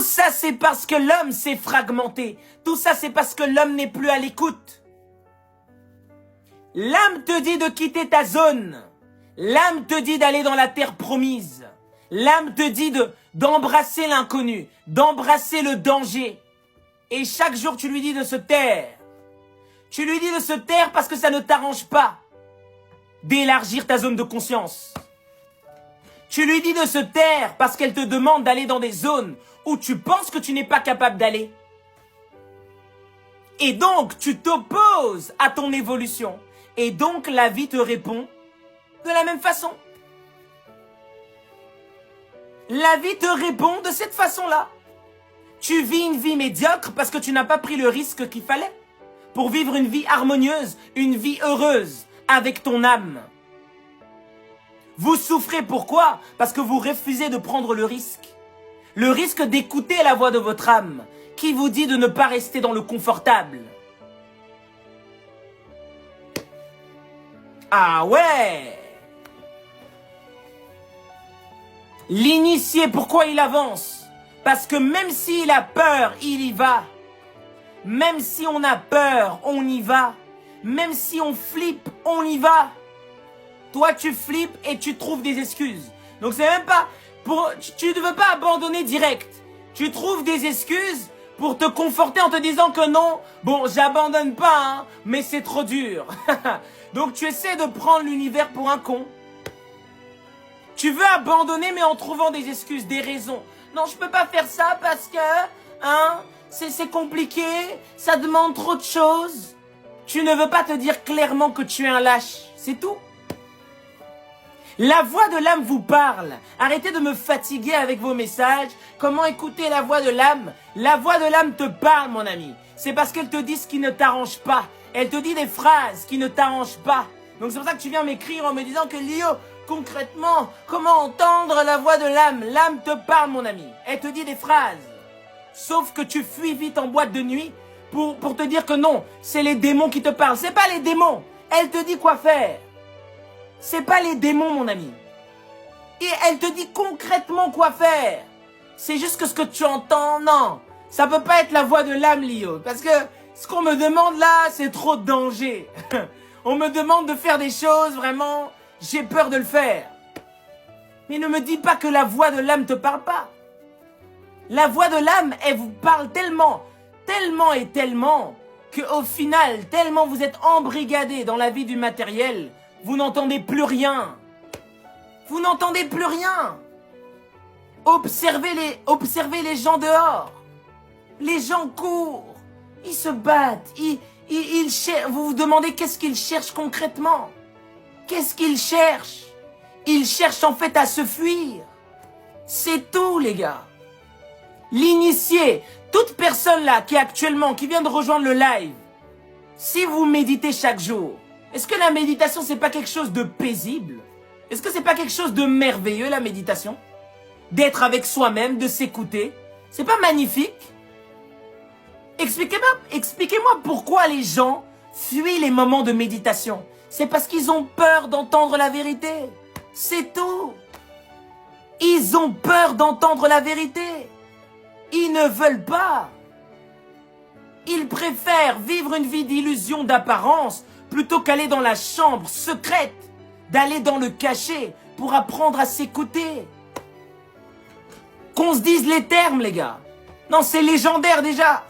ça, c'est parce que l'homme s'est fragmenté. Tout ça, c'est parce que l'homme n'est plus à l'écoute. L'âme te dit de quitter ta zone. L'âme te dit d'aller dans la terre promise. L'âme te dit d'embrasser l'inconnu, d'embrasser le danger. Et chaque jour, tu lui dis de se taire. Tu lui dis de se taire parce que ça ne t'arrange pas d'élargir ta zone de conscience. Tu lui dis de se taire parce qu'elle te demande d'aller dans des zones où tu penses que tu n'es pas capable d'aller. Et donc, tu t'opposes à ton évolution. Et donc, la vie te répond de la même façon. La vie te répond de cette façon-là. Tu vis une vie médiocre parce que tu n'as pas pris le risque qu'il fallait pour vivre une vie harmonieuse, une vie heureuse avec ton âme. Vous souffrez pourquoi? Parce que vous refusez de prendre le risque. Le risque d'écouter la voix de votre âme qui vous dit de ne pas rester dans le confortable. Ah ouais! L'initié, pourquoi il avance? Parce que même s'il a peur, il y va. Même si on a peur, on y va. Même si on flippe, on y va. Toi, tu flippes et tu trouves des excuses. Donc c'est même pas tu ne veux pas abandonner direct. Tu trouves des excuses pour te conforter en te disant que non, bon, j'abandonne pas, hein, mais c'est trop dur. Donc tu essaies de prendre l'univers pour un con. Tu veux abandonner, mais en trouvant des excuses, des raisons. Non, je peux pas faire ça parce que, hein, c'est compliqué, ça demande trop de choses. Tu ne veux pas te dire clairement que tu es un lâche, c'est tout. La voix de l'âme vous parle. Arrêtez de me fatiguer avec vos messages. Comment écouter la voix de l'âme? La voix de l'âme te parle, mon ami. C'est parce qu'elle te dit ce qui ne t'arrange pas. Elle te dit des phrases qui ne t'arrangent pas. Donc c'est pour ça que tu viens m'écrire en me disant que Lio, concrètement, comment entendre la voix de l'âme? L'âme te parle, mon ami. Elle te dit des phrases. Sauf que tu fuis vite en boîte de nuit pour te dire que non, c'est les démons qui te parlent. C'est pas les démons. Elle te dit quoi faire. C'est pas les démons, mon ami. Et elle te dit concrètement quoi faire. C'est juste que ce que tu entends, non. Ça peut pas être la voix de l'âme, Lio. Parce que ce qu'on me demande là, c'est trop de danger. On me demande de faire des choses, vraiment, j'ai peur de le faire. Mais ne me dis pas que la voix de l'âme te parle pas. La voix de l'âme, elle vous parle tellement, tellement et tellement, qu'au final, tellement vous êtes embrigadés dans la vie du matériel, vous n'entendez plus rien. Vous n'entendez plus rien. Observez les gens dehors. Les gens courent. Ils se battent. Vous vous demandez qu'est-ce qu'ils cherchent concrètement. Qu'est-ce qu'ils cherchent? Ils cherchent en fait à se fuir. C'est tout, les gars. L'initié, toute personne là qui vient de rejoindre le live, si vous méditez chaque jour, est-ce que la méditation, c'est pas quelque chose de paisible? Est-ce que c'est pas quelque chose de merveilleux, la méditation? D'être avec soi-même, de s'écouter. C'est pas magnifique? Expliquez-moi pourquoi les gens fuient les moments de méditation. C'est parce qu'ils ont peur d'entendre la vérité. C'est tout. Ils ont peur d'entendre la vérité. Ils ne veulent pas. Ils préfèrent vivre une vie d'illusion, d'apparence, plutôt qu'aller dans la chambre secrète, d'aller dans le cachet pour apprendre à s'écouter. Qu'on se dise les termes, les gars. Non, c'est légendaire déjà.